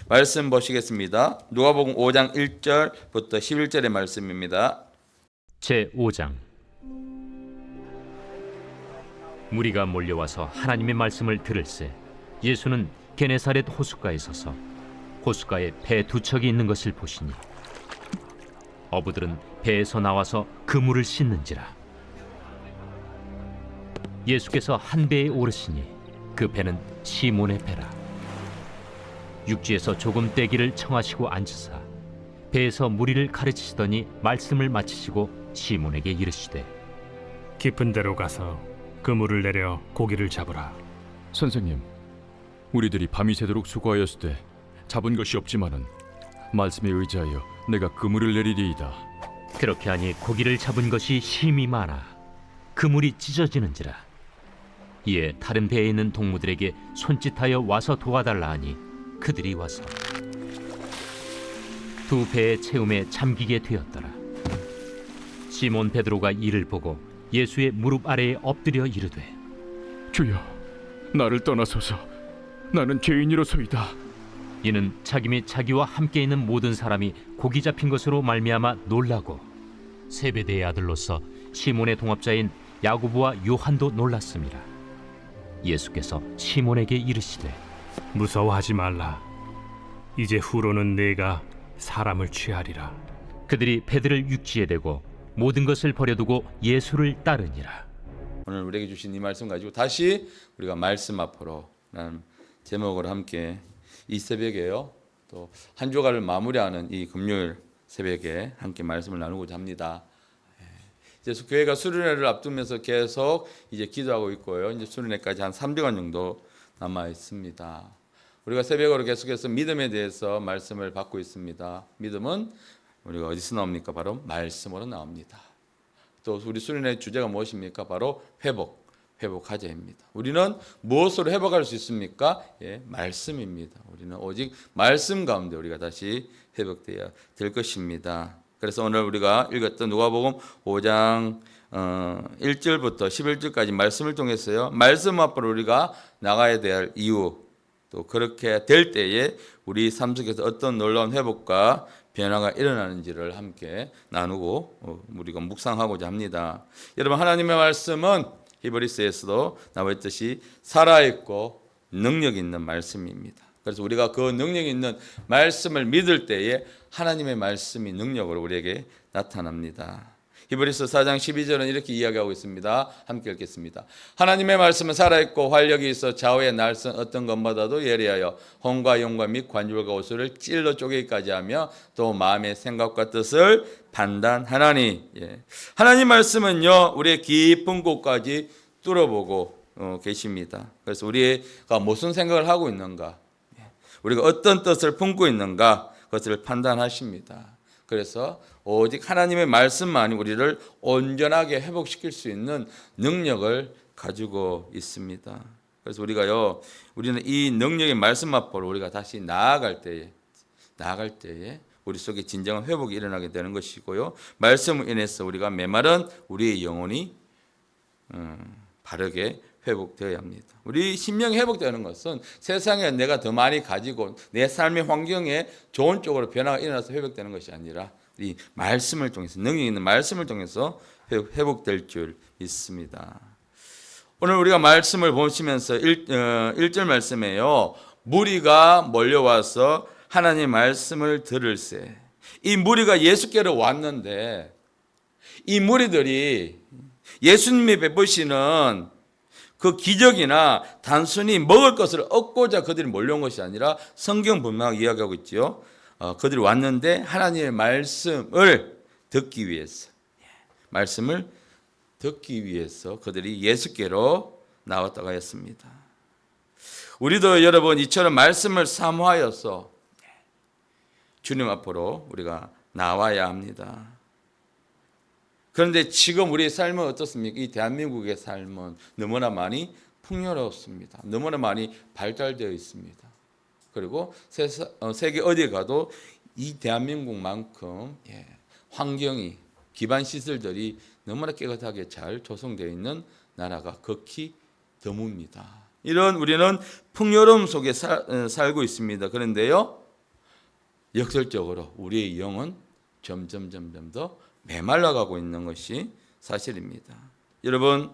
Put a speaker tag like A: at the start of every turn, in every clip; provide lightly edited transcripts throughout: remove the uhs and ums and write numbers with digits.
A: 말씀 보시겠습니다. 누가복음 5장 1절부터 11절의 말씀입니다.
B: 제5장. 무리가 몰려와서 하나님의 말씀을 들을새 예수는 게네사렛 호숫가에 서서 호숫가에 배 두 척이 있는 것을 보시니 어부들은 배에서 나와서 그물을 씻는지라. 예수께서 한 배에 오르시니 그 배는 시몬의 배라. 육지에서 조금 떼기를 청하시고 앉으사 배에서 무리를 가르치시더니 말씀을 마치시고 시몬에게 이르시되,
C: 깊은 데로 가서 그물을 내려 고기를 잡으라.
D: 선생님, 우리들이 밤이 새도록 수고하였으되 잡은 것이 없지만은 말씀에 의지하여 내가 그물을 내리리이다.
B: 그렇게 하니 고기를 잡은 것이 심히 많아 그물이 찢어지는지라. 이에 다른 배에 있는 동무들에게 손짓하여 와서 도와달라 하니 그들이 와서 두 배의 채움에 잠기게 되었더라. 시몬 베드로가 이를 보고 예수의 무릎 아래에 엎드려 이르되,
D: 주여, 나를 떠나소서. 나는 죄인이로소이다.
B: 이는 자기 및 자기와 함께 있는 모든 사람이 고기 잡힌 것으로 말미암아 놀라고 세베대의 아들로서 시몬의 동업자인 야고보와 요한도 놀랐습니다. 예수께서 시몬에게 이르시되,
C: 무서워하지 말라. 이제 후로는 내가 사람을 취하리라.
B: 그들이 배들을 육지에 대고 모든 것을 버려두고 예수를 따르니라.
A: 오늘 우리에게 주신 이 말씀 가지고 다시 우리가 말씀 앞으로 라는 제목으로 함께 이 새벽에요, 또 한 주간을 마무리하는 이 금요일 새벽에 함께 말씀을 나누고자 합니다. 이제 교회가 수련회를 앞두면서 계속 이제 기도하고 있고요. 이제 수련회까지 한 3주간 정도 남아 있습니다. 우리가 새벽으로 계속해서 믿음에 대해서 말씀을 받고 있습니다. 믿음은 우리가 어디서 나옵니까? 바로 말씀으로 나옵니다. 또 우리 수련회 주제가 무엇입니까? 바로 회복하자입니다. 우리는 무엇으로 회복할 수 있습니까? 예, 말씀입니다. 우리는 오직 말씀 가운데 우리가 다시 회복되어야 될 것입니다. 그래서 오늘 우리가 읽었던 누가복음 5장 1절부터 11절까지 말씀을 통해서요, 말씀 앞으로 우리가 나가야 될 이유, 또 그렇게 될 때에 우리 삶 속에서 어떤 놀라운 회복과 변화가 일어나는지를 함께 나누고 우리가 묵상하고자 합니다. 여러분, 하나님의 말씀은 히브리서에서도 나와 있듯이 살아있고 능력 있는 말씀입니다. 그래서 우리가 그 능력 있는 말씀을 믿을 때에 하나님의 말씀이 능력으로 우리에게 나타납니다. 히브리서 4장 12절은 이렇게 이야기하고 있습니다. 함께 읽겠습니다. 하나님의 말씀은 살아있고 활력이 있어 좌우의 날선 어떤 것보다도 예리하여 혼과 영과 및 관절과 옷을 찔러 쪼개기까지 하며 또 마음의 생각과 뜻을 판단하나니. 하나님 말씀은요, 우리의 깊은 곳까지 뚫어보고 계십니다. 그래서 우리가 무슨 생각을 하고 있는가, 우리가 어떤 뜻을 품고 있는가, 그것을 판단하십니다. 그래서 오직 하나님의 말씀만이 우리를 온전하게 회복시킬 수 있는 능력을 가지고 있습니다. 그래서 우리는 이 능력의 말씀 앞으로 우리가 다시 나아갈 때에 우리 속에 진정한 회복이 일어나게 되는 것이고요. 말씀을 인해서 우리가 메마른 우리의 영혼이 바르게 회복되어야 합니다. 우리 심령이 회복되는 것은 세상에 내가 더 많이 가지고 내 삶의 환경에 좋은 쪽으로 변화가 일어나서 회복되는 것이 아니라 이 말씀을 통해서, 능력 있는 말씀을 통해서 회복될 줄 믿습니다. 오늘 우리가 말씀을 보시면서 1절 말씀에요, 무리가 몰려와서 하나님의 말씀을 들을새. 이 무리가 예수께로 왔는데 이 무리들이 예수님이 베푸시는 그 기적이나 단순히 먹을 것을 얻고자 그들이 몰려온 것이 아니라 성경 분명하게 이야기하고 있지요. 그들이 왔는데 하나님의 말씀을 듣기 위해서, 그들이 예수께로 나왔다고 했습니다. 우리도 여러분 이처럼 말씀을 사모하여서 주님 앞으로 우리가 나와야 합니다. 그런데 지금 우리의 삶은 어떻습니까? 이 대한민국의 삶은 너무나 많이 풍요롭습니다. 너무나 많이 발달되어 있습니다. 그리고 세계 어디에 가도 이 대한민국만큼 환경이, 기반 시설들이 너무나 깨끗하게 잘 조성되어 있는 나라가 극히 드뭅니다. 이런 우리는 풍요로움 속에 살고 있습니다. 그런데요, 역설적으로 우리의 영은 점점 더 메말라가고 있는 것이 사실입니다. 여러분,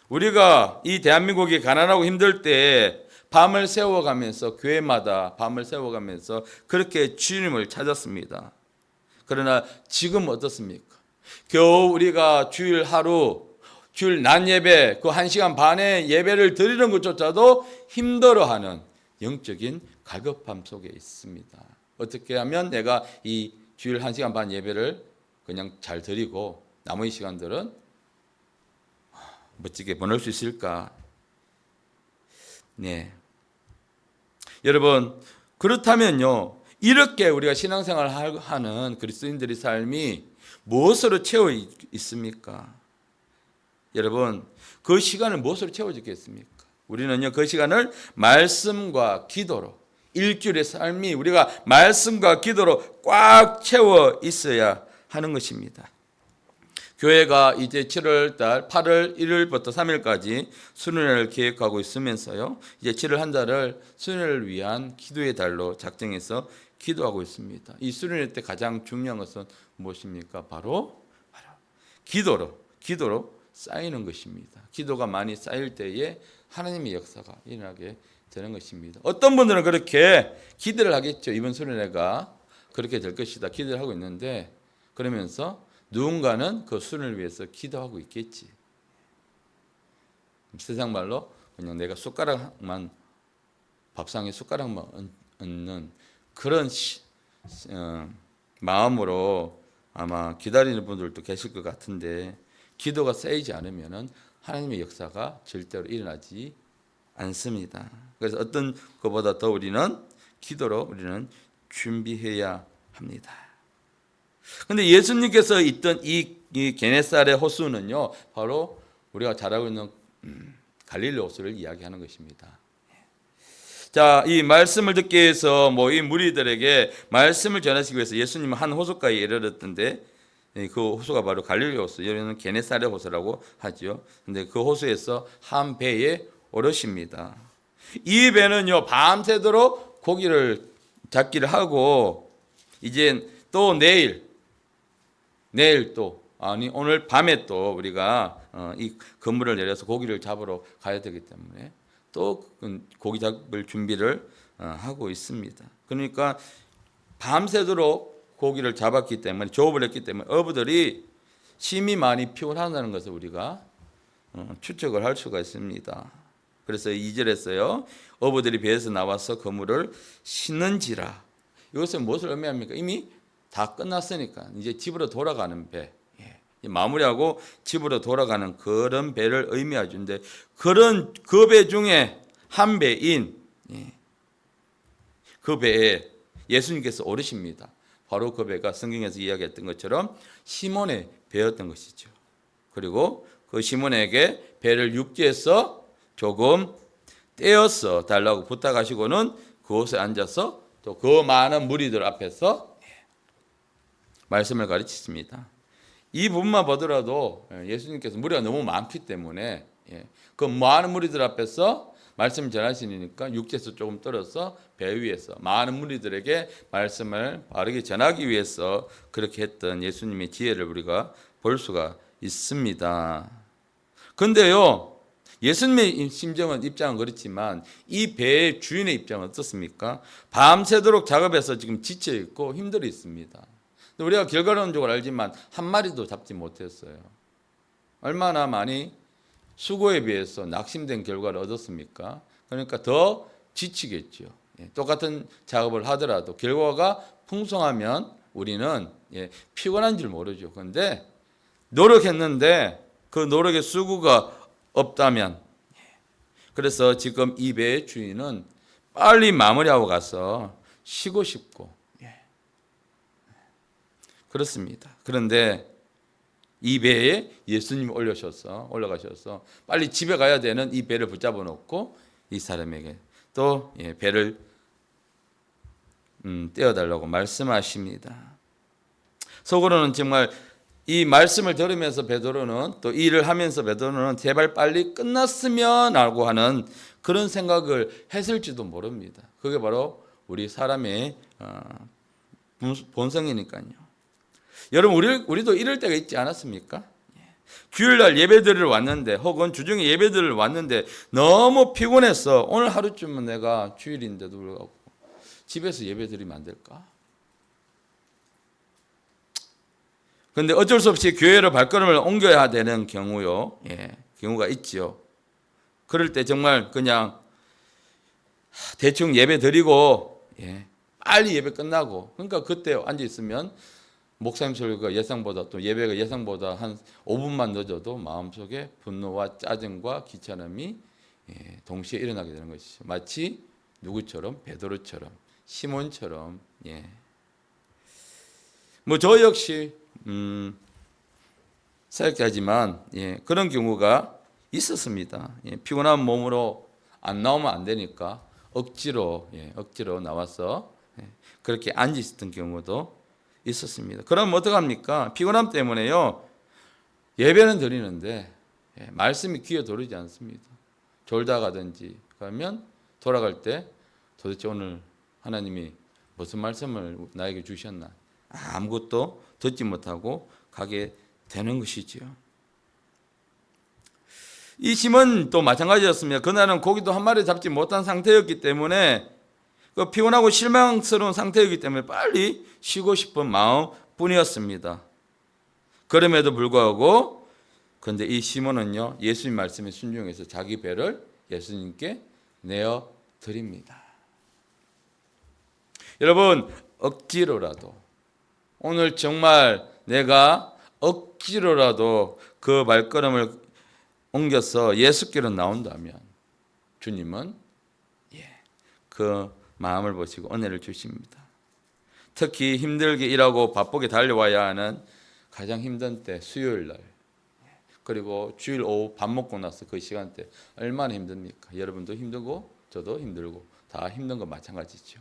A: 우리가 이 대한민국이 가난하고 힘들 때 밤을 새워가면서 교회마다 밤을 새워가면서 그렇게 주님을 찾았습니다. 그러나 지금 어떻습니까? 겨우 우리가 주일 하루, 주일 낮 예배 그 1시간 반의 예배를 드리는 것조차도 힘들어하는 영적인 갈급함 속에 있습니다. 어떻게 하면 내가 이 주일 1시간 반 예배를 그냥 잘 드리고 나머지 시간들은 멋지게 보낼 수 있을까? 네. 여러분, 그렇다면요, 이렇게 우리가 신앙생활을 하는 그리스도인들의 삶이 무엇으로 채워 있습니까? 여러분, 그 시간을 무엇으로 채워지겠습니까? 우리는요, 그 시간을 말씀과 기도로, 일주일의 삶이 우리가 말씀과 기도로 꽉 채워 있어야 하는 것입니다. 교회가 이제 7월 달 8월 1일부터 3일까지 수련회를 계획하고 있으면서요, 이제 7월 한 달을 수련회를 위한 기도의 달로 작정해서 기도하고 있습니다. 이 수련회 때 가장 중요한 것은 무엇입니까? 바로 기도로 쌓이는 것입니다. 기도가 많이 쌓일 때에 하나님의 역사가 일어나게 되는 것입니다. 어떤 분들은 그렇게 기대를 하겠죠. 이번 수련회가 그렇게 될 것이다 기대를 하고 있는데, 그러면서 누군가는 그 수련을 위해서 기도하고 있겠지. 세상 말로 그냥 내가 숟가락만, 밥상에 숟가락만 얹는 그런 마음으로 아마 기다리는 분들도 계실 것 같은데, 기도가 쌓이지 않으면 하나님의 역사가 절대로 일어나지 않습니다. 그래서 어떤 것보다 더 우리는 기도로 우리는 준비해야 합니다. 그런데 예수님께서 있던 이 게네사렛 호수는요, 바로 우리가 잘 알고 있는 갈릴리 호수를 이야기하는 것입니다. 자, 이 말씀을 듣기 위해서 이 무리들에게 말씀을 전하시기 위해서 예수님은 한 호수가에 이르렀던데, 그 호수가 바로 갈릴리 호수, 여기는 게네사렛 호수라고 하죠. 근데 그 호수에서 한 배에 오르십니다. 이 배는요, 밤새도록 고기를 잡기를 하고, 이제 또 내일 또 오늘 밤에 또 우리가 이 그물을 내려서 고기를 잡으러 가야 되기 때문에 또 고기 잡을 준비를 하고 있습니다. 그러니까 밤새도록 고기를 잡았기 때문에, 조업을 했기 때문에 어부들이 심히 많이 피곤하다는 것을 우리가 추측을 할 수가 있습니다. 그래서 2절에서요, 어부들이 배에서 나와서 그물을 싣는지라. 이것은 무엇을 의미합니까? 이미 다 끝났으니까 이제 집으로 돌아가는 배, 마무리하고 집으로 돌아가는 그런 배를 의미하죠. 근데 그런 그 배 중에 한 배인 그 배에 예수님께서 오르십니다. 바로 그 배가 성경에서 이야기했던 것처럼 시몬의 배였던 것이죠. 그리고 그 시몬에게 배를 육지에서 조금 떼어서 달라고 부탁하시고는 그곳에 앉아서 또 그 많은 무리들 앞에서 말씀을 가르치십니다. 이 부분만 보더라도 예수님께서 무리가 너무 많기 때문에 그 많은 무리들 앞에서 말씀을 전하시니까 육지에서 조금 떨어서 배 위에서 많은 무리들에게 말씀을 바르게 전하기 위해서 그렇게 했던 예수님의 지혜를 우리가 볼 수가 있습니다. 그런데요, 예수님의 입장은 그렇지만 이 배의 주인의 입장은 어떻습니까? 밤새도록 작업해서 지금 지쳐 있고 힘들어 있습니다. 우리가 결과론적으로 알지만 한 마리도 잡지 못했어요. 얼마나 많이 수고에 비해서 낙심된 결과를 얻었습니까? 그러니까 더 지치겠죠. 똑같은 작업을 하더라도 결과가 풍성하면 우리는 피곤한 줄 모르죠. 그런데 노력했는데 그 노력의 수고가 없다면, 그래서 지금 이 배의 주인은 빨리 마무리하고 가서 쉬고 싶고 그렇습니다. 그런데 이 배에 예수님이 올라가셔서 빨리 집에 가야 되는 이 배를 붙잡아 놓고 이 사람에게 또 배를 떼어달라고 말씀하십니다. 속으로는 정말 이 말씀을 들으면서 베드로는, 또 일을 하면서 베드로는 제발 빨리 끝났으면 하고 하는 그런 생각을 했을지도 모릅니다. 그게 바로 우리 사람의 본성이니까요. 여러분 우리도 이럴 때가 있지 않았습니까? 주일날 예배드리러 왔는데 혹은 주중에 예배드리러 왔는데 너무 피곤해서 오늘 하루쯤은 내가 주일인데도 불구하고 집에서 예배드리면 안 될까? 그런데 어쩔 수 없이 교회로 발걸음을 옮겨야 되는 경우가 있지요. 그럴 때 정말 그냥 대충 예배 드리고 빨리 예배 끝나고, 그러니까 그때 앉아 있으면 목사님 설교가 예상보다, 또 예배가 예상보다 한 5분만 늦어도 마음속에 분노와 짜증과 귀찮음이 동시에 일어나게 되는 것이죠. 마치 누구처럼? 베드로처럼, 시몬처럼. 뭐 저 역시 사역자지만 그런 경우가 있었습니다. 피곤한 몸으로 안 나오면 안 되니까 억지로 나와서 그렇게 앉아 있었던 경우도 있었습니다. 그럼 어떡합니까? 피곤함 때문에요. 예배는 드리는데 말씀이 귀에 들어오지 않습니다. 졸다 가든지 그러면 돌아갈 때 도대체 오늘 하나님이 무슨 말씀을 나에게 주셨나? 아무것도 듣지 못하고 가게 되는 것이지요. 이 심은 또 마찬가지였습니다. 그날은 고기도 한 마리 잡지 못한 상태였기 때문에 그 피곤하고 실망스러운 상태이기 때문에 빨리 쉬고 싶은 마음뿐이었습니다. 그럼에도 불구하고 그런데 이 시몬은요, 예수님 말씀에 순종해서 자기 배를 예수님께 내어 드립니다. 여러분, 억지로라도 오늘 정말 내가 억지로라도 그 발걸음을 옮겨서 예수께로 나온다면 주님은 그 마음을 보시고 은혜를 주십니다. 특히 힘들게 일하고 바쁘게 달려와야 하는 가장 힘든 때, 수요일 날, 그리고 주일 오후 밥 먹고 나서 그 시간대 얼마나 힘듭니까? 여러분도 힘들고 저도 힘들고 다 힘든 건 마찬가지죠.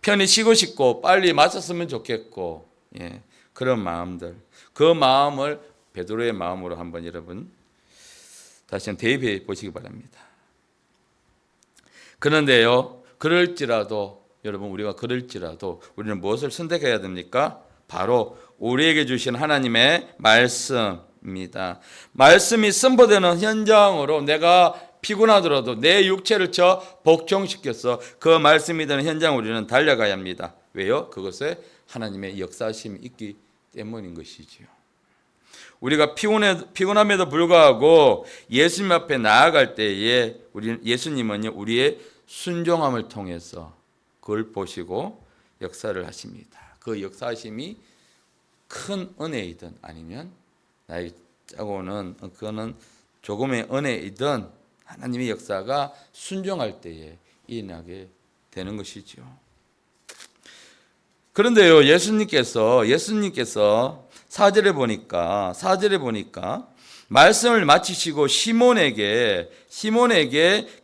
A: 편히 쉬고 싶고 빨리 마쳤으면 좋겠고 그런 마음들, 그 마음을 베드로의 마음으로 한번 여러분 다시 한번 대입해 보시기 바랍니다. 그런데요, 그럴지라도 여러분, 우리가 그럴지라도 우리는 무엇을 선택해야 됩니까? 바로 우리에게 주신 하나님의 말씀입니다. 말씀이 선포되는 현장으로 내가 피곤하더라도 내 육체를 복종시켜서 그 말씀이 되는 현장으로 우리는 달려가야 합니다. 왜요? 그것에 하나님의 역사심이 있기 때문인 것이지요. 우리가 피곤함에도 불구하고 예수님 앞에 나아갈 때에 예수님은요, 우리의 순종함을 통해서 그걸 보시고 역사를 하십니다. 그 역사하심이 큰 은혜이든 아니면 나에게 짜고는 그거는 조금의 은혜이든 하나님의 역사가 순종할 때에 일어나게 되는 것이죠. 그런데요, 예수님께서 4절에 보니까 말씀을 마치시고 시몬에게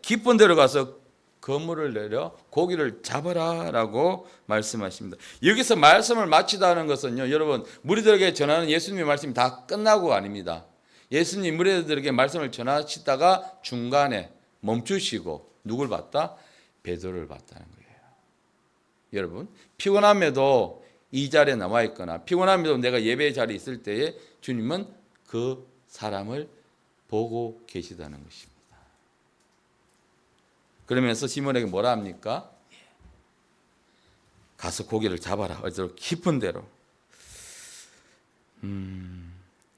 A: 깊은 데로 가서 그물을 내려 고기를 잡아라라고 말씀하십니다. 여기서 말씀을 마치다는 것은요, 여러분, 무리들에게 전하는 예수님의 말씀이 다 끝나고 아닙니다. 예수님 무리들에게 말씀을 전하시다가 중간에 멈추시고 누굴 봤다? 베드로를 봤다는 거예요. 여러분, 피곤함에도 이 자리에 남아 있거나 피곤함에도 내가 예배 자리에 있을 때에 주님은 그 사람을 보고 계시다는 것입니다. 그러면서 시몬에게 뭐라 합니까? 가서 고기를 잡아라. 어디로? 깊은 데로.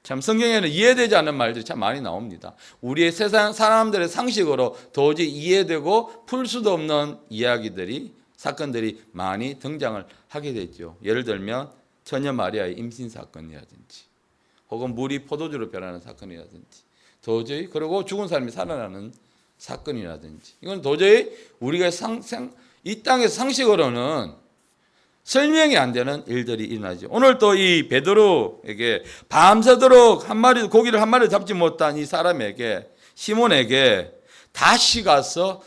A: 참 성경에는 이해되지 않는 말들이 참 많이 나옵니다. 우리의 세상 사람들의 상식으로 도저히 이해되고 풀 수도 없는 이야기들이, 사건들이 많이 등장을 하게 되죠. 예를 들면 처녀 마리아의 임신 사건이라든지 혹은 물이 포도주로 변하는 사건이라든지 도저히, 그리고 죽은 사람이 살아나는 사건이라든지, 이건 도저히 우리가 이 땅에서 상식으로는 설명이 안 되는 일들이 일어나죠. 오늘 또 이 베드로에게 밤새도록 고기를 한 마리 잡지 못한 이 사람에게, 시몬에게 다시 가서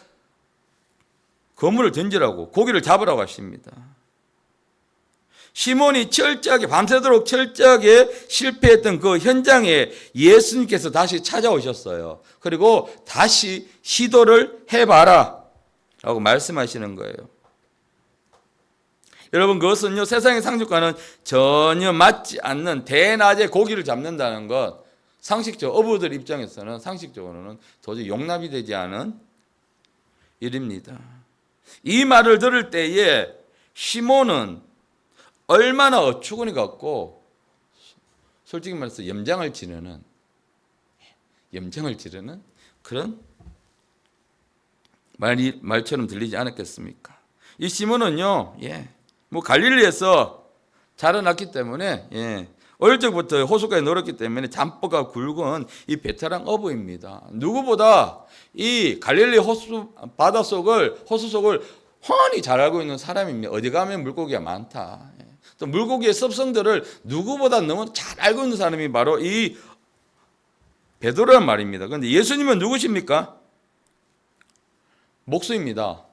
A: 그물을 던지라고, 고기를 잡으라고 하십니다. 시몬이 밤새도록 철저하게 실패했던 그 현장에 예수님께서 다시 찾아오셨어요. 그리고 다시 시도를 해봐라 라고 말씀하시는 거예요. 여러분 그것은요 세상의 상식과는 전혀 맞지 않는 대낮에 고기를 잡는다는 것 상식적 어부들 입장에서는 상식적으로는 도저히 용납이 되지 않은 일입니다. 이 말을 들을 때에 시몬은 얼마나 어처구니 같고 솔직히 말해서 염장을 지르는 그런 말처럼 들리지 않았겠습니까? 이 시몬은요, 뭐 갈릴리에서 자라났기 때문에 어릴 적부터 호숫가에 놀았기 때문에 잠버가 굵은 이 베테랑 어부입니다. 누구보다 이 갈릴리 호수 속을 훤히 잘 알고 있는 사람입니다. 어디 가면 물고기가 많다. 또 물고기의 습성들을 누구보다 너무 잘 알고 있는 사람이 바로 이 베드로란 말입니다. 그런데 예수님은 누구십니까? 목수입니다.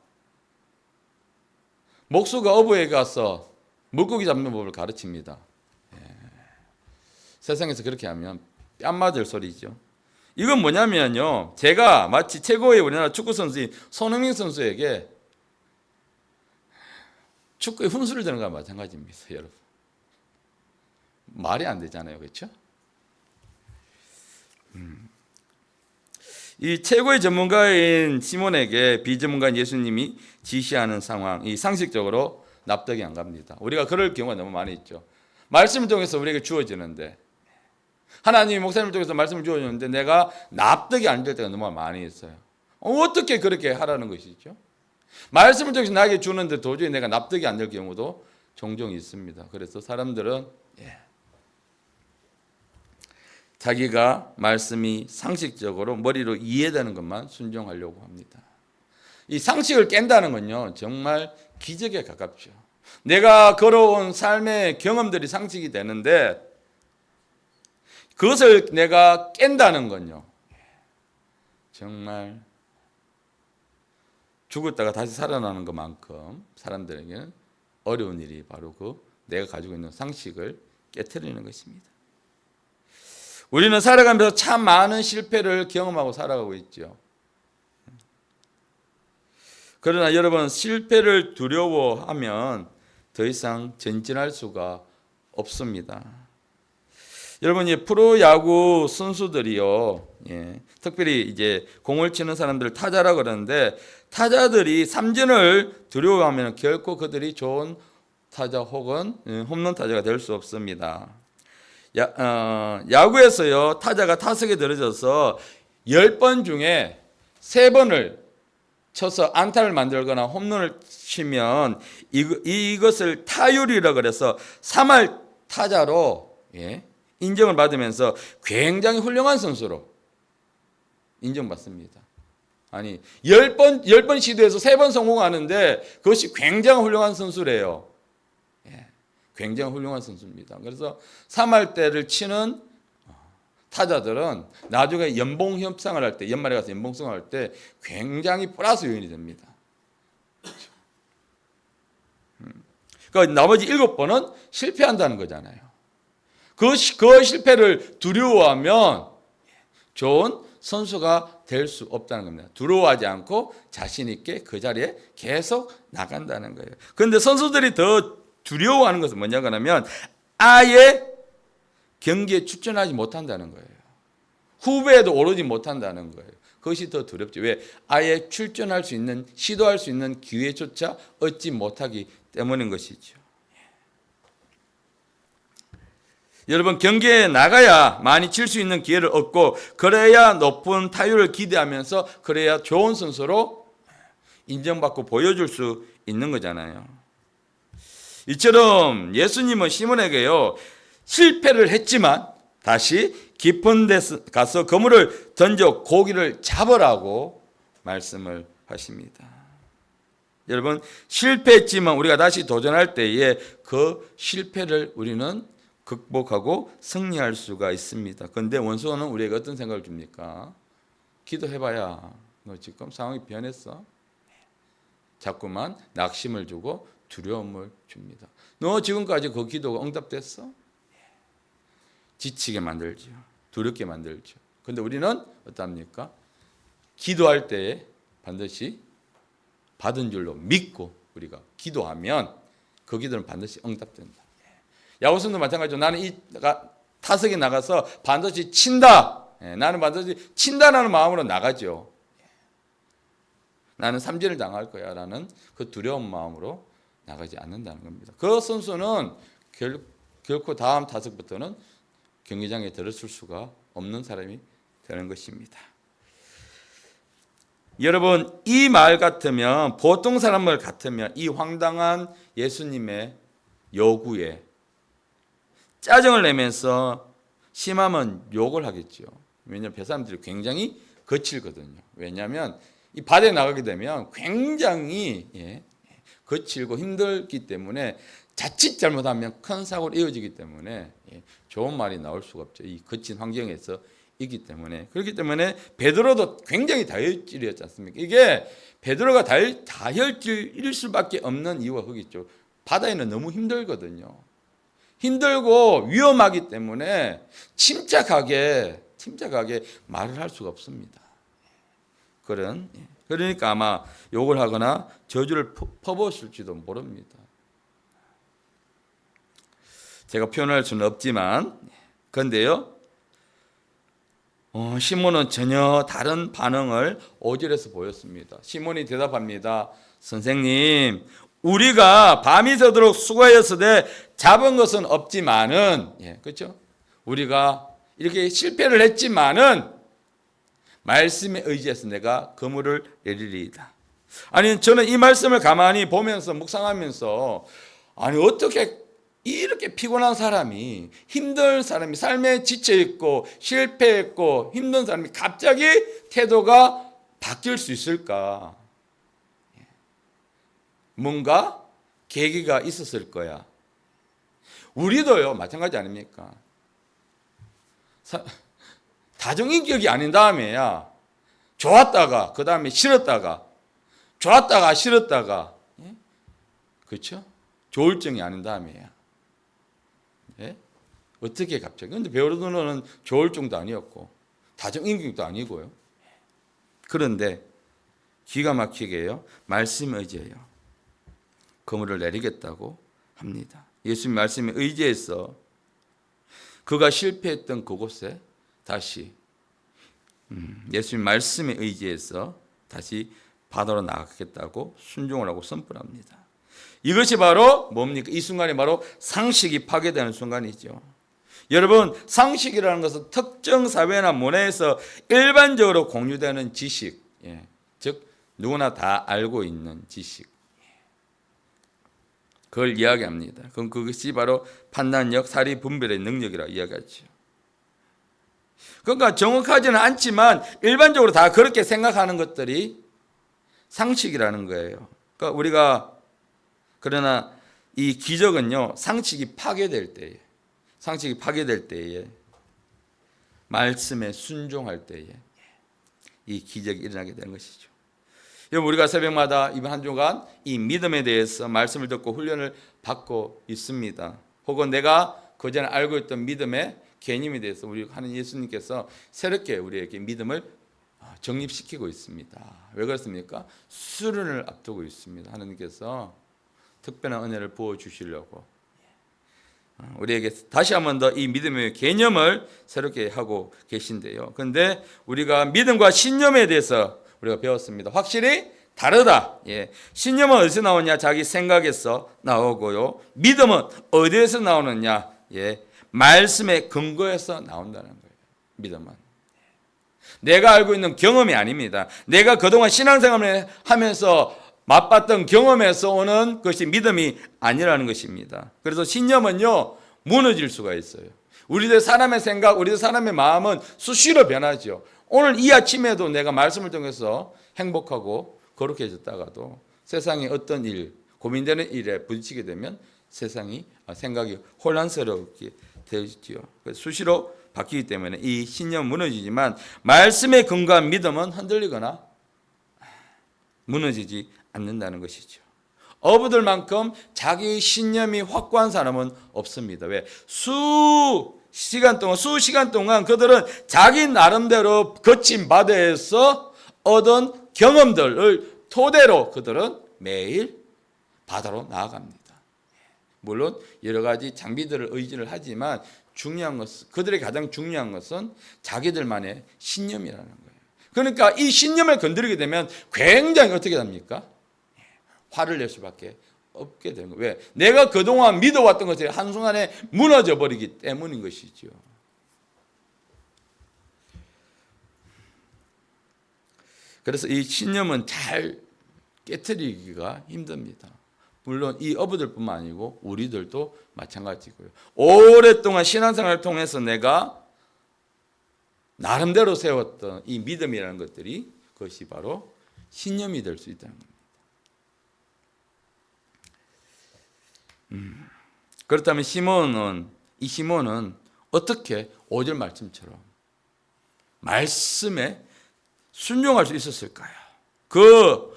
A: 목수가 어부에게 가서 물고기 잡는 법을 가르칩니다. 세상에서 그렇게 하면 뺨 맞을 소리죠. 이건 뭐냐면요. 제가 마치 최고의 우리나라 축구 선수인 손흥민 선수에게 축구에 훈수를 주는 거와 마찬가지입니다. 여러분. 말이 안 되잖아요. 그렇죠? 이 최고의 전문가인 시몬에게 비전문가인 예수님이 지시하는 상황, 이 상식적으로 납득이 안 갑니다. 우리가 그럴 경우가 너무 많이 있죠. 말씀을 통해서 우리에게 주어지는데 하나님이 목사님을 통해서 말씀을 주어주는데 내가 납득이 안 될 때가 너무 많이 있어요. 어떻게 그렇게 하라는 것이죠? 말씀을 통해서 나에게 주는데 도저히 내가 납득이 안 될 경우도 종종 있습니다. 그래서 사람들은 자기가 말씀이 상식적으로 머리로 이해되는 것만 순종하려고 합니다. 이 상식을 깬다는 건요 정말 기적에 가깝죠. 내가 걸어온 삶의 경험들이 상식이 되는데 그것을 내가 깬다는 건요 정말 죽었다가 다시 살아나는 것만큼 사람들에게는 어려운 일이 바로 그 내가 가지고 있는 상식을 깨트리는 것입니다. 우리는 살아가면서 참 많은 실패를 경험하고 살아가고 있죠. 그러나 여러분 실패를 두려워하면 더 이상 전진할 수가 없습니다. 여러분 이 프로야구 선수들이요, 특별히 이제 공을 치는 사람들 타자라 그러는데 타자들이 삼진을 두려워하면 결코 그들이 좋은 타자 혹은 홈런 타자가 될 수 없습니다. 야구에서요 타자가 타석에 들어져서 10번 중에 3번을 쳐서 안타를 만들거나 홈런을 치면 이것을 타율이라 그래서 3할 타자로 인정을 받으면서 굉장히 훌륭한 선수로 인정받습니다. 아니 10번 시도해서 3번 성공하는데 그것이 굉장히 훌륭한 선수래요. 굉장히 훌륭한 선수입니다. 그래서 3할 때를 치는 타자들은 나중에 연봉 협상을 할 때, 연말에 가서 연봉 협상을 할 때 굉장히 플러스 요인이 됩니다. 그러니까 나머지 7번은 실패한다는 거잖아요. 그 실패를 두려워하면 좋은 선수가 될 수 없다는 겁니다. 두려워하지 않고 자신 있게 그 자리에 계속 나간다는 거예요. 그런데 선수들이 더 두려워하는 것은 뭐냐 그러면 아예 경기에 출전하지 못한다는 거예요. 후배에도 오르지 못한다는 거예요. 그것이 더 두렵죠. 왜? 아예 출전할 수 있는, 시도할 수 있는 기회조차 얻지 못하기 때문인 것이죠. 여러분 경기에 나가야 많이 칠 수 있는 기회를 얻고 그래야 높은 타율을 기대하면서 그래야 좋은 선수로 인정받고 보여줄 수 있는 거잖아요. 이처럼 예수님은 시몬에게요 실패를 했지만 다시 깊은 데 가서 그물을 던져 고기를 잡으라고 말씀을 하십니다. 여러분 실패했지만 우리가 다시 도전할 때에 그 실패를 우리는 극복하고 승리할 수가 있습니다. 그런데 원수는 우리에게 어떤 생각을 줍니까? 기도해봐야 너 지금 상황이 변했어. 자꾸만 낙심을 주고 두려움을 줍니다. 너 지금까지 그 기도가 응답됐어? 지치게 만들죠. 두렵게 만들죠. 그런데 우리는 어떻습니까? 기도할 때에 반드시 받은 줄로 믿고 우리가 기도하면 그 기도는 반드시 응답된다. 야고보서도 마찬가지로 나는 이 타석에 나가서 반드시 친다. 나는 반드시 친다라는 마음으로 나가죠. 나는 삼진을 당할 거야 라는 그 두려운 마음으로 나가지 않는다는 겁니다. 그 선수는 결코 다음 타석부터는 경기장에 들어설 수가 없는 사람이 되는 것입니다. 여러분, 이 말 같으면, 보통 사람을 같으면 이 황당한 예수님의 요구에 짜증을 내면서 심하면 욕을 하겠죠. 왜냐하면 벼사람들이 굉장히 거칠거든요. 왜냐하면 이 바다에 나가게 되면 굉장히 거칠고 힘들기 때문에 자칫 잘못하면 큰 사고로 이어지기 때문에 좋은 말이 나올 수가 없죠. 이 거친 환경에서 있기 때문에. 그렇기 때문에 베드로도 굉장히 다혈질이었지 않습니까? 이게 베드로가 다혈질일 수밖에 없는 이유가 거기 있죠. 바다에는 너무 힘들거든요. 힘들고 위험하기 때문에 침착하게 말을 할 수가 없습니다. 그러니까 아마 욕을 하거나 저주를 퍼부었을지도 모릅니다. 제가 표현할 수는 없지만, 그런데요, 시몬은 전혀 다른 반응을 5절에서 보였습니다. 시몬이 대답합니다. 선생님, 우리가 밤이 새도록 수고하였으되 잡은 것은 없지만은, 그렇죠? 우리가 이렇게 실패를 했지만은 말씀에 의지해서 내가 그물을 내리리이다. 아니, 저는 이 말씀을 가만히 보면서 묵상하면서, 아니 어떻게 이렇게 피곤한 사람이, 힘든 사람이, 삶에 지쳐있고 실패했고 힘든 사람이 갑자기 태도가 바뀔 수 있을까? 뭔가 계기가 있었을 거야. 우리도요, 마찬가지 아닙니까? 다중인격이 아닌 다음에야 좋았다가 그 다음에 싫었다가 좋았다가 싫었다가, 그렇죠? 조울증이 아닌 다음에야. 어떻게 갑자기? 근데 베드로는 조울증도 아니었고 다중인격도 아니고요. 그런데 기가 막히게요, 말씀 의지해요. 그물을 내리겠다고 합니다. 예수님 말씀에 의지해서 그가 실패했던 그곳에 다시 예수님 말씀에 의지해서 다시 바다로 나가겠다고 순종을 하고 선포합니다. 이것이 바로 뭡니까? 이 순간이 바로 상식이 파괴되는 순간이죠. 여러분, 상식이라는 것은 특정 사회나 문화에서 일반적으로 공유되는 지식, 즉 누구나 다 알고 있는 지식, 그걸 이야기합니다. 그럼 그것이 바로 판단력, 사리 분별의 능력이라고 이야기하죠. 그러니까 정확하지는 않지만 일반적으로 다 그렇게 생각하는 것들이 상식이라는 거예요. 그러니까 우리가, 그러나 이 기적은요, 상식이 파괴될 때에 말씀에 순종할 때에 이 기적이 일어나게 되는 것이죠. 여러분, 우리가 새벽마다 이번 한 주간 이 믿음에 대해서 말씀을 듣고 훈련을 받고 있습니다. 혹은 내가 그전에 알고 있던 믿음의 개념에 대해서 우리 하는 예수님께서 새롭게 우리에게 믿음을 정립시키고 있습니다. 왜 그렇습니까? 수련을 앞두고 있습니다. 하나님께서 특별한 은혜를 부어주시려고 우리에게 다시 한 번 더 이 믿음의 개념을 새롭게 하고 계신데요. 그런데 우리가 믿음과 신념에 대해서 우리가 배웠습니다. 확실히 다르다. 신념은 어디서 나오냐? 자기 생각에서 나오고요. 믿음은 어디에서 나오느냐? 말씀의 근거에서 나온다는 거예요. 믿음은 내가 알고 있는 경험이 아닙니다. 내가 그동안 신앙생활을 하면서 맛봤던 경험에서 오는 것이 믿음이 아니라는 것입니다. 그래서 신념은요, 무너질 수가 있어요. 우리들 사람의 생각, 우리들 사람의 마음은 수시로 변하죠. 오늘 이 아침에도 내가 말씀을 통해서 행복하고 거룩해졌다가도 세상에 어떤 일, 고민되는 일에 부딪히게 되면 생각이 혼란스럽게 되지요. 수시로 바뀌기 때문에 이 신념은 무너지지만 말씀에 근거한 믿음은 흔들리거나 무너지지 않는다는 것이죠. 어부들만큼 자기 신념이 확고한 사람은 없습니다. 왜? 수시간 동안 그들은 자기 나름대로 거친 바다에서 얻은 경험들을 토대로 그들은 매일 바다로 나아갑니다. 물론 여러 가지 장비들을 의지를 하지만 중요한 것은 그들에게 가장 중요한 것은 자기들만의 신념이라는 거예요. 그러니까 이 신념을 건드리게 되면 굉장히 어떻게 됩니까? 화를 낼 수밖에 없게 되는 거예요. 왜? 내가 그동안 믿어왔던 것이 한순간에 무너져 버리기 때문인 것이죠. 그래서 이 신념은 잘 깨트리기가 힘듭니다. 물론 이 어부들뿐만 아니고 우리들도 마찬가지고요. 오랫동안 신앙생활을 통해서 내가 나름대로 세웠던 이 믿음이라는 것들이 그것이 바로 신념이 될 수 있다는 겁니다. 그렇다면 시몬은 어떻게 5절 말씀처럼 말씀에 순종할 수 있었을까요? 그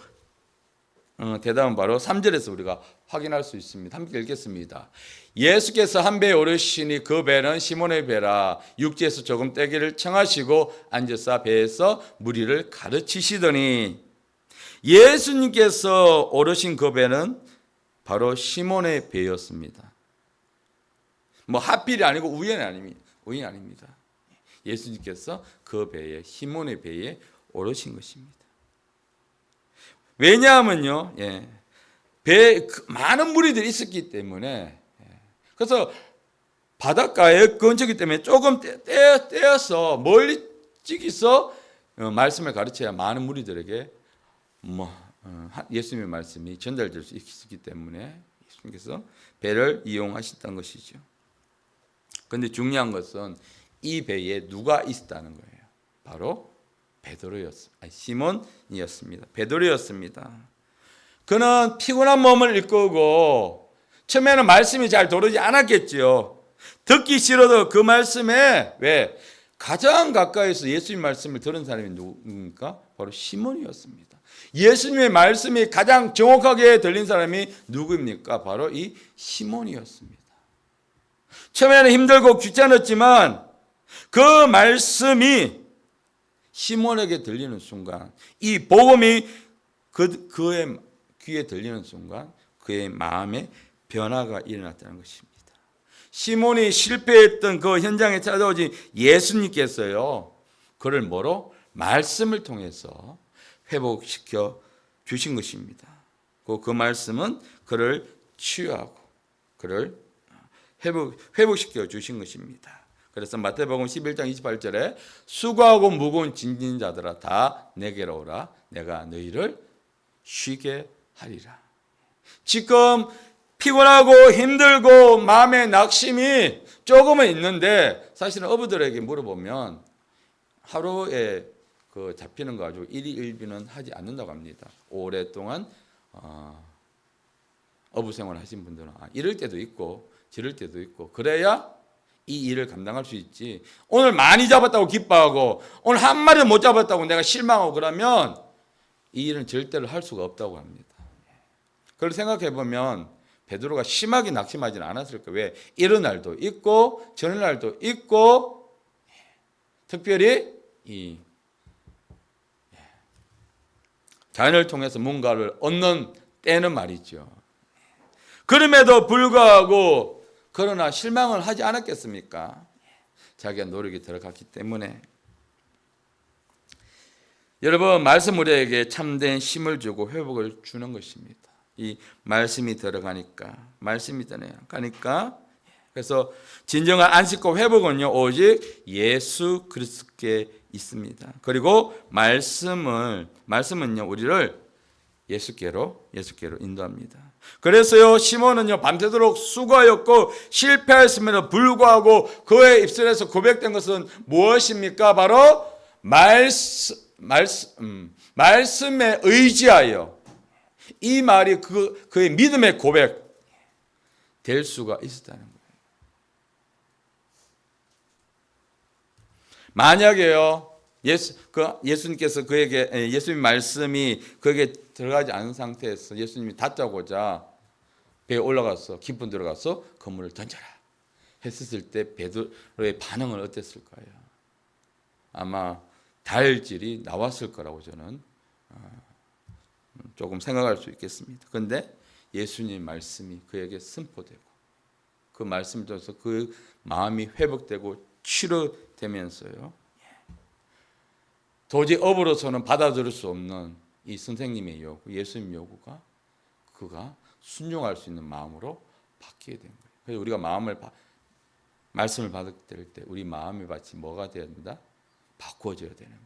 A: 대답은 바로 3절에서 우리가 확인할 수 있습니다. 함께 읽겠습니다. 예수께서 한 배에 오르시니 그 배는 시몬의 배라. 육지에서 조금 떼기를 청하시고 앉으사 배에서 무리를 가르치시더니 예수님께서 오르신 그 배는 바로 시몬의 배였습니다. 뭐 하필이 아니고 우연이 아닙니다. 예수님께서 그 배에 시몬의 배에 오르신 것입니다. 왜냐하면요, 배에 많은 무리들이 있었기 때문에, 그래서 바닷가에 근처이기 때문에 조금 떼어서 멀리 찍어서 말씀을 가르쳐야 많은 무리들에게 예수님의 말씀이 전달될 수 있기 때문에 예수님께서 배를 이용하셨던 것이죠. 그런데 중요한 것은 이 배에 누가 있었다는 거예요. 바로 시몬이었습니다. 베드로였습니다. 그는 피곤한 몸을 이끌고 처음에는 말씀이 잘 도르지 않았겠지요. 듣기 싫어도 그 말씀에 왜 가장 가까이서 예수님 말씀을 들은 사람이 누굽니까? 바로 시몬이었습니다. 예수님의 말씀이 가장 정확하게 들린 사람이 누구입니까? 바로 이 시몬이었습니다. 처음에는 힘들고 귀찮았지만 그 말씀이 시몬에게 들리는 순간, 이 복음이 그의 귀에 들리는 순간 그의 마음에 변화가 일어났다는 것입니다. 시몬이 실패했던 그 현장에 찾아오신 예수님께서요, 그를 뭐로? 말씀을 통해서 회복시켜 주신 것입니다. 그 말씀은 그를 치유하고 그를 회복시켜 주신 것입니다. 그래서 마태복음 11장 28절에 수고하고 무거운 짐진 자들아 다 내게로 오라 내가 너희를 쉬게 하리라. 지금 피곤하고 힘들고 마음의 낙심이 조금은 있는데 사실은 어부들에게 물어보면 하루에 그 잡히는 거 가지고 일희일비는 하지 않는다고 합니다. 오랫동안 어부 생활을 하신 분들은 이럴 때도 있고 저럴 때도 있고 그래야 이 일을 감당할 수 있지. 오늘 많이 잡았다고 기뻐하고 오늘 한 마리도 못 잡았다고 내가 실망하고 그러면 이 일은 절대로 할 수가 없다고 합니다. 그걸 생각해 보면 베드로가 심하게 낙심하지는 않았을 거예요. 왜? 이런 날도 있고 저런 날도 있고 특별히 이 자연을 통해서 뭔가를 얻는 때는 말이죠. 그럼에도 불구하고 그러나 실망을 하지 않았겠습니까? 자기가 노력이 들어갔기 때문에. 여러분, 말씀 우리에게 참된 힘을 주고 회복을 주는 것입니다. 이 말씀이 들어가니까, 그래서 진정한 안식과 회복은요 오직 예수 그리스도께 있습니다. 그리고 말씀은요 우리를 예수께로 인도합니다. 그래서요 시몬은요 밤새도록 수고하였고 실패했음에도 불구하고 그의 입술에서 고백된 것은 무엇입니까? 바로 말씀에 의지하여. 이 말이 그의 믿음의 고백 될 수가 있었다는 거예요. 만약에요 예수님께서 그에게 예수님 말씀이 그에게 들어가지 않은 상태에서 예수님이 다짜고자 배에 올라가서 깊은 들어가서 그물을 던져라 했었을 때 베드로의 반응은 어땠을까요? 아마 다혈질이 나왔을 거라고 저는 조금 생각할 수 있겠습니다. 그런데 예수님 말씀이 그에게 선포되고 그 말씀을 통해서 그 마음이 회복되고 치료되면서요. 도저히 업으로서는 받아들일 수 없는 이 선생님의 요구, 예수님 요구가 그가 순종할 수 있는 마음으로 바뀌게 된 거예요. 그래서 우리가 말씀을 받을 때 우리 마음의 밭이 뭐가 되어야 된다? 바꿔져야 되는 거예요.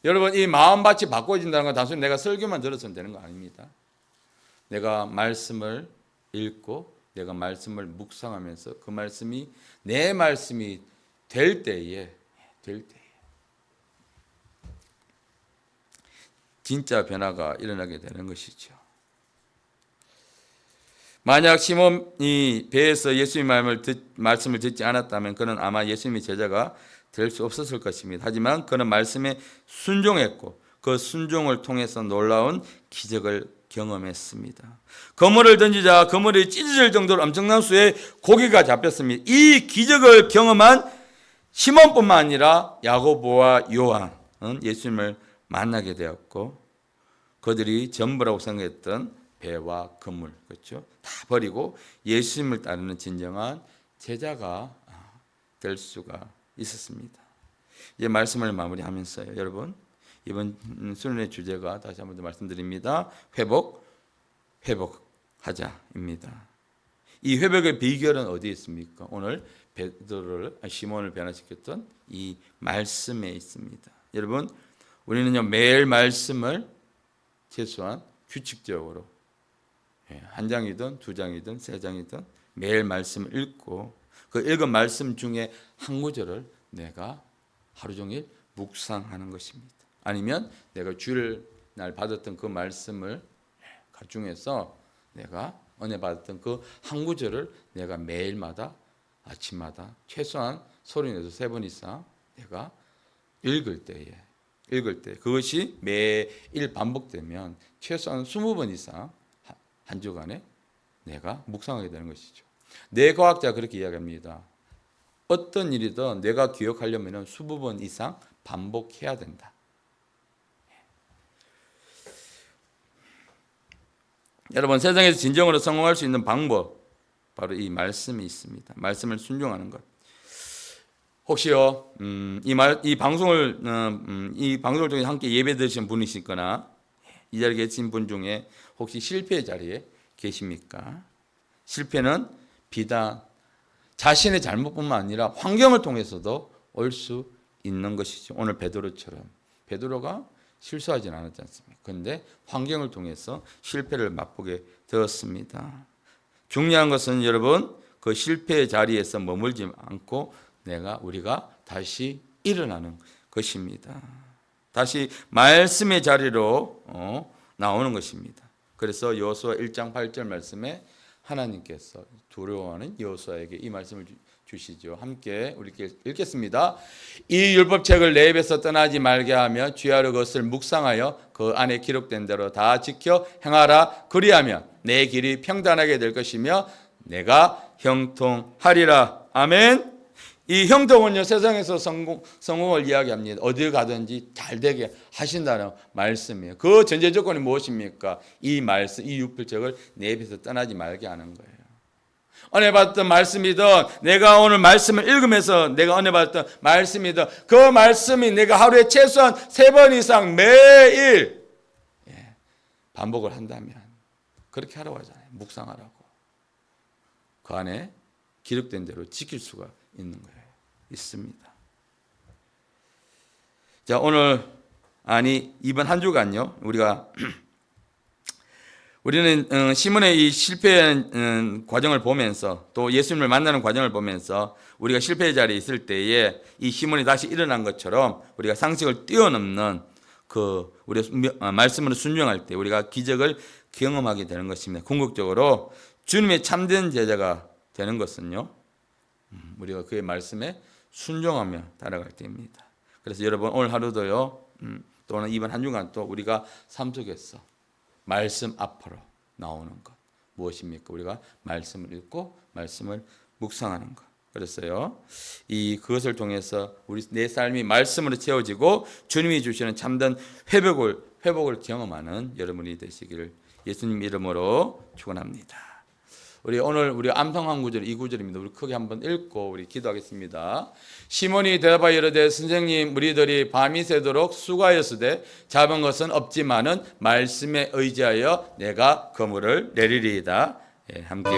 A: 여러분, 이 마음밭이 바꿔진다는 건 단순히 내가 설교만 들었으면 되는 거 아닙니다. 내가 말씀을 읽고 내가 말씀을 묵상하면서 그 말씀이 내 말씀이 될 때에 진짜 변화가 일어나게 되는 것이죠. 만약 시몬이 배에서 예수님의 말씀을 듣지 않았다면 그는 아마 예수님의 제자가 될 수 없었을 것입니다. 하지만 그는 말씀에 순종했고 그 순종을 통해서 놀라운 기적을 경험했습니다. 그물을 던지자 그물이 찢어질 정도로 엄청난 수의 고기가 잡혔습니다. 이 기적을 경험한 시몬뿐만 아니라 야고보와 요한은 예수님을 만나게 되었고 그들이 전부라고 생각했던 배와 그물, 그렇죠? 다 버리고 예수님을 따르는 진정한 제자가 될 수가 있었습니다. 이제 말씀을 마무리하면서요, 여러분 이번 수련의 주제가 다시 한번 더 말씀드립니다. 회복하자입니다. 이 회복의 비결은 어디에 있습니까? 오늘 시몬을 변화시켰던 이 말씀에 있습니다. 여러분, 우리는요 매일 말씀을 최소한 규칙적으로 한 장이든 두 장이든 세 장이든 매일 말씀을 읽고 그 읽은 말씀 중에 한 구절을 내가 하루 종일 묵상하는 것입니다. 아니면 내가 주일 날 받았던 그 말씀을 중에서 내가 은혜 받았던 그 한 구절을 내가 매일마다 아침마다 최소한 소리 내서 3번 이상 내가 읽을 때 그것이 매일 반복되면 최소한 20번 이상 한 주간에 내가 묵상하게 되는 것이죠. 뇌과학자가 그렇게 이야기합니다. 어떤 일이든 내가 기억하려면 20번 이상 반복해야 된다. 여러분, 세상에서 진정으로 성공할 수 있는 방법 바로 이 말씀이 있습니다. 말씀을 순종하는 것. 혹시요 이 방송을 통해 함께 예배 드신 분이시거나 이 자리에 계신 분 중에 혹시 실패의 자리에 계십니까? 실패는 비단 자신의 잘못뿐만 아니라 환경을 통해서도 올 수 있는 것이죠. 오늘 베드로처럼 베드로가 실수하진 않았지 않습니까? 그런데 환경을 통해서 실패를 맛보게 되었습니다. 중요한 것은 여러분 그 실패의 자리에서 머물지 않고 우리가 다시 일어나는 것입니다. 다시 말씀의 자리로 나오는 것입니다. 그래서 여호수아 1장 8절 말씀에 하나님께서 두려워하는 여호수아에게 이 말씀을 주시죠. 함께 우리 읽겠습니다. 이 율법책을 내 입에서 떠나지 말게 하며 주야로 그것을 묵상하여 그 안에 기록된 대로 다 지켜 행하라. 그리하면 내 길이 평단하게 될 것이며 내가 형통하리라. 아멘. 이 형통은요 세상에서 성공을 이야기합니다. 어딜 가든지 잘 되게 하신다는 말씀이에요. 그 전제 조건이 무엇입니까? 이 말씀, 이 율법책을 내 입에서 떠나지 말게 하는 거예요. 은혜 받았던 말씀이든 내가 오늘 말씀을 읽으면서 내가 은혜 받았던 말씀이든 그 말씀이 내가 하루에 최소한 3번 이상 매일 반복을 한다면 그렇게 하라고 하잖아요. 묵상하라고. 그 안에 기록된 대로 지킬 수가 있는 거예요. 있습니다. 자, 이번 한 주간요. 우리는 시몬의 이 실패 과정을 보면서 또 예수님을 만나는 과정을 보면서 우리가 실패의 자리에 있을 때에 이 시몬이 다시 일어난 것처럼 우리가 상식을 뛰어넘는 우리가 말씀으로 순종할 때 우리가 기적을 경험하게 되는 것입니다. 궁극적으로 주님의 참된 제자가 되는 것은요. 우리가 그의 말씀에 순종하며 따라갈 때입니다. 그래서 여러분 오늘 하루도요. 또는 이번 한 주간 또 우리가 삶 속에서 말씀 앞으로 나오는 것 무엇입니까? 우리가 말씀을 읽고 말씀을 묵상하는 것. 그랬어요. 그것을 통해서 내 삶이 말씀으로 채워지고 주님이 주시는 참된 회복을 경험하는 여러분이 되시기를 예수님 이름으로 축원합니다. 우리 오늘 우리 암송한 구절 이 구절입니다. 우리 크게 한번 읽고 우리 기도하겠습니다. 시몬이 대답하여 이르되 선생님 우리들이 밤이 새도록 수고하였으되 잡은 것은 없지만은 말씀에 의지하여 내가 그물을 내리리이다. 함께